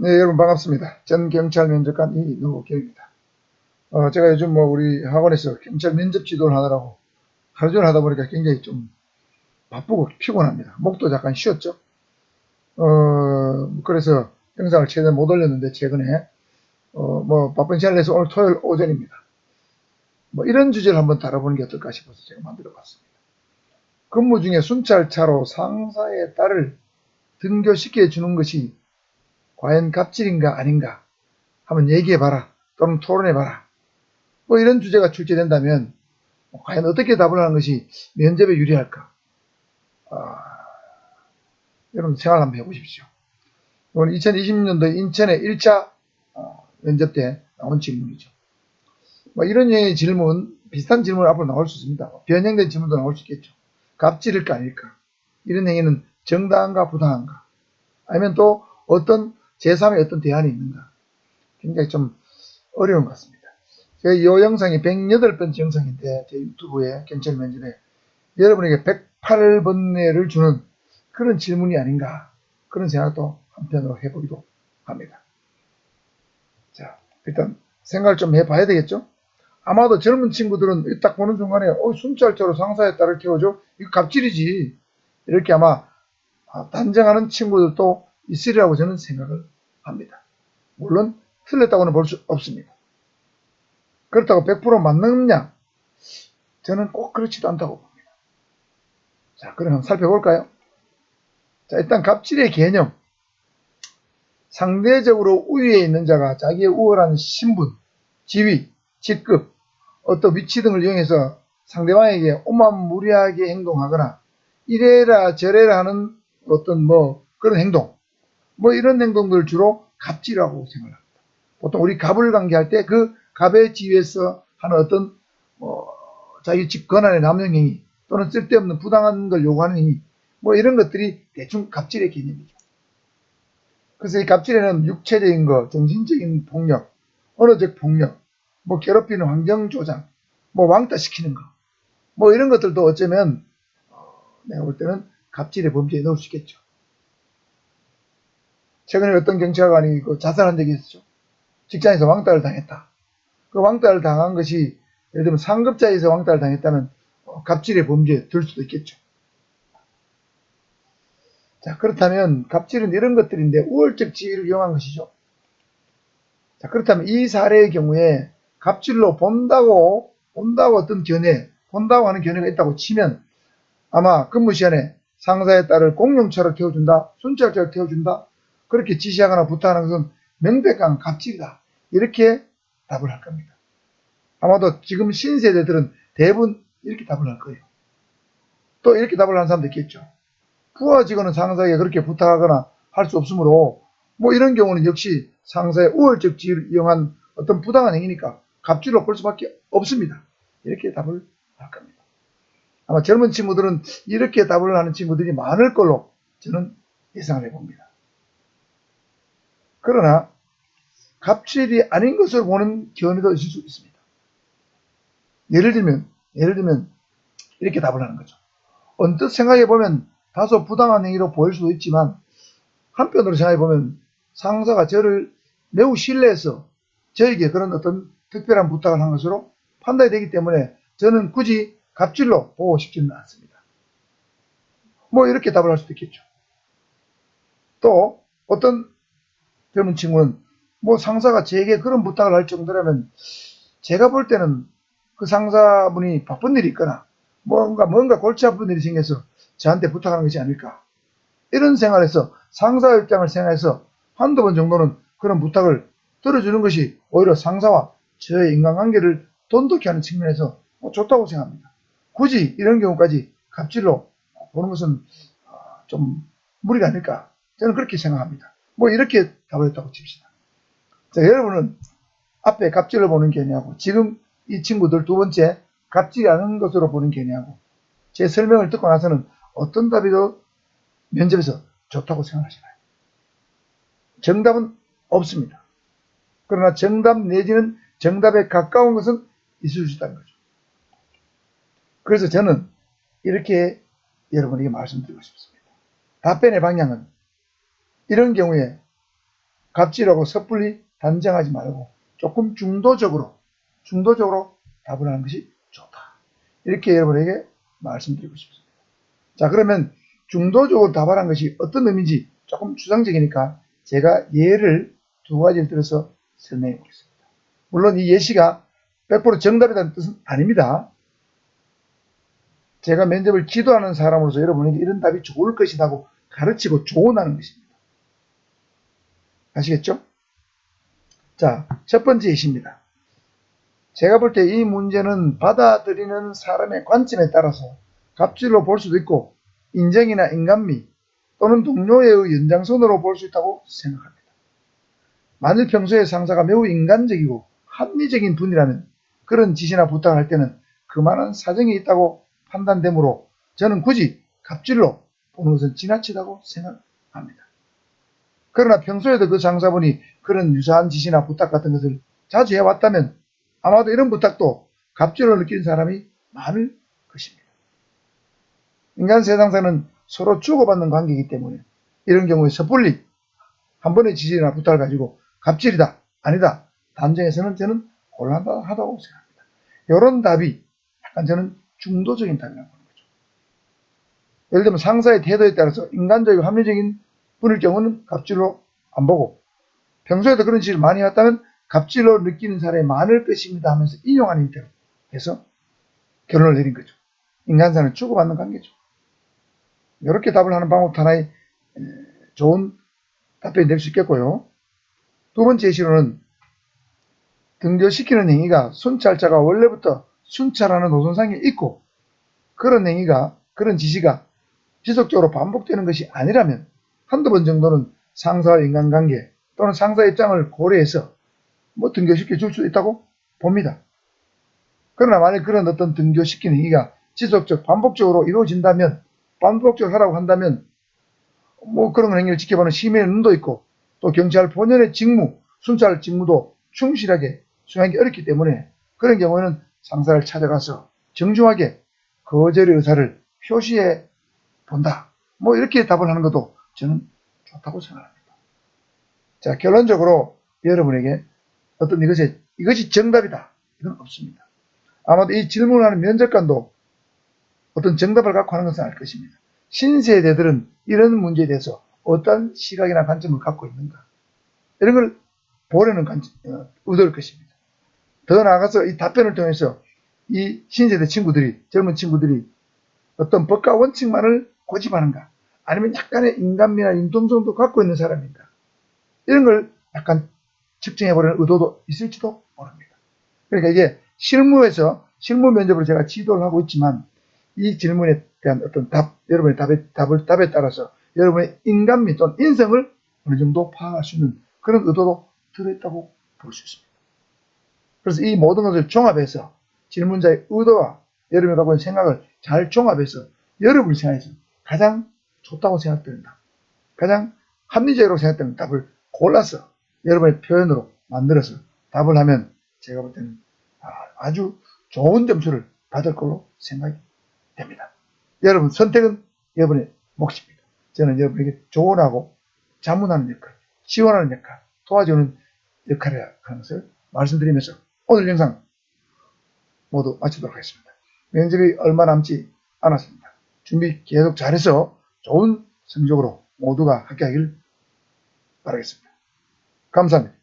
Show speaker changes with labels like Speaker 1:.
Speaker 1: 네, 여러분 반갑습니다. 전 경찰 면접관 이노경입니다. 제가 요즘 우리 학원에서 경찰 면접 지도를 하느라고 하루 종일 하다 보니까 굉장히 좀 바쁘고 피곤합니다. 목도 잠깐 쉬었죠. 그래서 영상을 최대한 못 올렸는데 최근에 바쁜 시간을 내서 오늘 토요일 오전입니다. 이런 주제를 한번 다뤄보는 게 어떨까 싶어서 제가 만들어 봤습니다. 근무 중에 순찰차로 상사의 딸을 등교시켜 주는 것이 과연 갑질인가 아닌가 한번 얘기해봐라 또는 토론해봐라. 이런 주제가 출제된다면 과연 어떻게 답을 하는 것이 면접에 유리할까? 여러분 생각 한번 해보십시오. 이건 2020년도 인천의 1차 면접 때 나온 질문이죠. 이런 유형의 질문, 비슷한 질문 앞으로 나올 수 있습니다. 변형된 질문도 나올 수 있겠죠. 갑질일까 아닐까? 이런 행위는 정당한가 부당한가? 아니면 또 어떤 제3의 어떤 대안이 있는가? 굉장히 좀 어려운 것 같습니다. 제가 이 영상이 108번째 영상인데 제 유튜브에 경찰 면접에 여러분에게 108번뇌를 주는 그런 질문이 아닌가 그런 생각도 한편으로 해보기도 합니다. 자, 일단 생각을 좀 해봐야 되겠죠. 아마도 젊은 친구들은 딱 보는 순간에 순찰차로 상사의 딸을 태워줘? 이거 갑질이지 이렇게 아마 단정하는 친구들도 있으리라고 저는 생각을 합니다. 물론 틀렸다고는 볼 수 없습니다. 그렇다고 100% 맞느냐? 저는 꼭 그렇지도 않다고 봅니다. 자, 그럼 한번 살펴볼까요? 자, 일단 갑질의 개념. 상대적으로 우위에 있는 자가 자기의 우월한 신분, 지위, 직급, 어떤 위치 등을 이용해서 상대방에게 오만무리하게 행동하거나 이래라 저래라 하는 어떤 그런 행동, 이런 행동들을 주로 갑질이라고 생각합니다. 보통 우리 갑을 관계할 때 그 갑의 지위에서 하는 어떤 자기 직 권한의 남용 행위 또는 쓸데없는 부당한 걸 요구하는 행위 이런 것들이 대충 갑질의 개념이죠. 그래서 이 갑질에는 육체적인 거, 정신적인 폭력, 언어적 폭력, 괴롭히는 환경 조장, 왕따시키는 거, 이런 것들도 어쩌면 내가 볼 때는 갑질의 범죄에 넣을 수 있겠죠. 최근에 어떤 경찰관이 자살한 적이 있었죠. 직장에서 왕따를 당했다. 그 왕따를 당한 것이 예를 들면 상급자에서 왕따를 당했다면 갑질의 범죄에 들 수도 있겠죠. 자, 그렇다면 갑질은 이런 것들인데 우월적 지위를 이용한 것이죠. 자, 그렇다면 이 사례의 경우에 갑질로 본다고 어떤 견해, 본다고 하는 견해가 있다고 치면 아마 근무 시간에 상사의 딸을 공용차로 태워준다, 순찰차로 태워준다, 그렇게 지시하거나 부탁하는 것은 명백한 갑질이다. 이렇게 답을 할 겁니다. 아마도 지금 신세대들은 대부분 이렇게 답을 할 거예요. 또 이렇게 답을 하는 사람도 있겠죠. 부하 직원은 상사에게 그렇게 부탁하거나 할 수 없으므로 이런 경우는 역시 상사의 우월적 지위를 이용한 어떤 부당한 행위니까 갑질로 볼 수밖에 없습니다. 이렇게 답을 할 겁니다. 아마 젊은 친구들은 이렇게 답을 하는 친구들이 많을 걸로 저는 예상을 해봅니다. 그러나 갑질이 아닌 것으로 보는 견해도 있을 수 있습니다. 예를 들면 이렇게 답을 하는 거죠. 언뜻 생각해보면 다소 부당한 행위로 보일 수도 있지만 한편으로 생각해보면 상사가 저를 매우 신뢰해서 저에게 그런 어떤 특별한 부탁을 한 것으로 판단이 되기 때문에 저는 굳이 갑질로 보고 싶지는 않습니다. 이렇게 답을 할 수도 있겠죠. 또 어떤 젊은 친구는 상사가 제게 그런 부탁을 할 정도라면 제가 볼 때는 그 상사분이 바쁜 일이 있거나 뭔가 골치 아픈 일이 생겨서 저한테 부탁하는 것이 아닐까. 이런 생활에서 상사 입장을 생각해서 한두 번 정도는 그런 부탁을 들어주는 것이 오히려 상사와 저의 인간관계를 돈독히 하는 측면에서 좋다고 생각합니다. 굳이 이런 경우까지 갑질로 보는 것은 좀 무리가 아닐까. 저는 그렇게 생각합니다. 이렇게 답을 했다고 칩시다. 자, 여러분은 앞에 갑질을 보는 견해하고 지금 이 친구들 두 번째 갑질이 아닌 것으로 보는 견해하고 제 설명을 듣고 나서는 어떤 답이 더 면접에서 좋다고 생각하시나요? 정답은 없습니다. 그러나 정답 내지는 정답에 가까운 것은 있을 수 있다는 거죠. 그래서 저는 이렇게 여러분에게 말씀드리고 싶습니다. 답변의 방향은 이런 경우에 갑질하고 섣불리 단정하지 말고 조금 중도적으로 답을 하는 것이 좋다. 이렇게 여러분에게 말씀드리고 싶습니다. 자, 그러면 중도적으로 답하는 것이 어떤 의미인지 조금 추상적이니까 제가 예를 두 가지를 들어서 설명해 보겠습니다. 물론 이 예시가 100% 정답이라는 뜻은 아닙니다. 제가 면접을 지도하는 사람으로서 여러분에게 이런 답이 좋을 것이라고 가르치고 조언하는 것입니다. 아시겠죠? 자, 첫 번째 예시입니다. 제가 볼 때 이 문제는 받아들이는 사람의 관점에 따라서 갑질로 볼 수도 있고 인정이나 인간미 또는 동료의 연장선으로 볼 수 있다고 생각합니다. 만일 평소에 상사가 매우 인간적이고 합리적인 분이라면 그런 지시나 부탁을 할 때는 그만한 사정이 있다고 판단되므로 저는 굳이 갑질로 보는 것은 지나치다고 생각합니다. 그러나 평소에도 그 상사분이 그런 유사한 지시나 부탁 같은 것을 자주 해왔다면 아마도 이런 부탁도 갑질로 느끼는 사람이 많을 것입니다. 인간 세상사는 서로 주고받는 관계이기 때문에 이런 경우에 섣불리 한 번의 지시나 부탁을 가지고 갑질이다, 아니다 단정해서는 저는 곤란하다고 생각합니다. 이런 답이 약간 저는 중도적인 답이라고 하는 거죠. 예를 들면 상사의 태도에 따라서 인간적이고 합리적인 분일 경우는 갑질로 안 보고 평소에도 그런 지시를 많이 했다면 갑질로 느끼는 사람이 많을 것입니다 하면서 인용하는 형태로 해서 결론을 내린 거죠. 인간사는 주고받는 관계죠. 이렇게 답을 하는 방법도 하나의 좋은 답변이 될 수 있겠고요. 두 번째 예시로는 등교시키는 행위가 순찰자가 원래부터 순찰하는 노선상에 있고 그런 행위가 그런 지시가 지속적으로 반복되는 것이 아니라면 한두 번 정도는 상사와 인간관계 또는 상사 입장을 고려해서 등교시켜 줄 수 있다고 봅니다. 그러나 만약 그런 어떤 등교시키는 행위가 지속적 반복적으로 이루어진다면 반복적으로 하라고 한다면 그런 행위를 지켜보는 시민의 눈도 있고 또 경찰 본연의 직무, 순찰 직무도 충실하게 수행하기 어렵기 때문에 그런 경우에는 상사를 찾아가서 정중하게 거절의 의사를 표시해 본다. 이렇게 답을 하는 것도 저는 좋다고 생각합니다. 자, 결론적으로 여러분에게 어떤 이것이 정답이다. 이건 없습니다. 아마도 이 질문을 하는 면접관도 어떤 정답을 갖고 하는 것은 알 것입니다. 신세대들은 이런 문제에 대해서 어떤 시각이나 관점을 갖고 있는가. 이런 걸 보려는 의도일 것입니다. 더 나아가서 이 답변을 통해서 이 신세대 친구들이, 젊은 친구들이 어떤 법과 원칙만을 고집하는가. 아니면 약간의 인간미나 융통성도 갖고 있는 사람인가. 이런 걸 약간 측정해보려는 의도도 있을지도 모릅니다. 그러니까 이게 실무 면접을 제가 지도를 하고 있지만 이 질문에 대한 어떤 여러분의 답에 따라서 여러분의 인간미 또는 인성을 어느 정도 파악할 수 있는 그런 의도도 들어있다고 볼 수 있습니다. 그래서 이 모든 것을 종합해서 질문자의 의도와 여러분이 갖고 있는 생각을 잘 종합해서 여러분이 생각해서 가장 좋다고 생각되는 답, 가장 합리적으로 생각되는 답을 골라서 여러분의 표현으로 만들어서 답을 하면 제가 볼 때는 아주 좋은 점수를 받을 걸로 생각이 됩니다. 여러분 선택은 여러분의 몫입니다. 저는 여러분에게 조언하고 자문하는 역할, 지원하는 역할, 도와주는 역할이라 하는 것을 말씀드리면서 오늘 영상 모두 마치도록 하겠습니다. 면접이 얼마 남지 않았습니다. 준비 계속 잘해서 좋은 성적으로 모두가 합격하길 바라겠습니다. 감사합니다.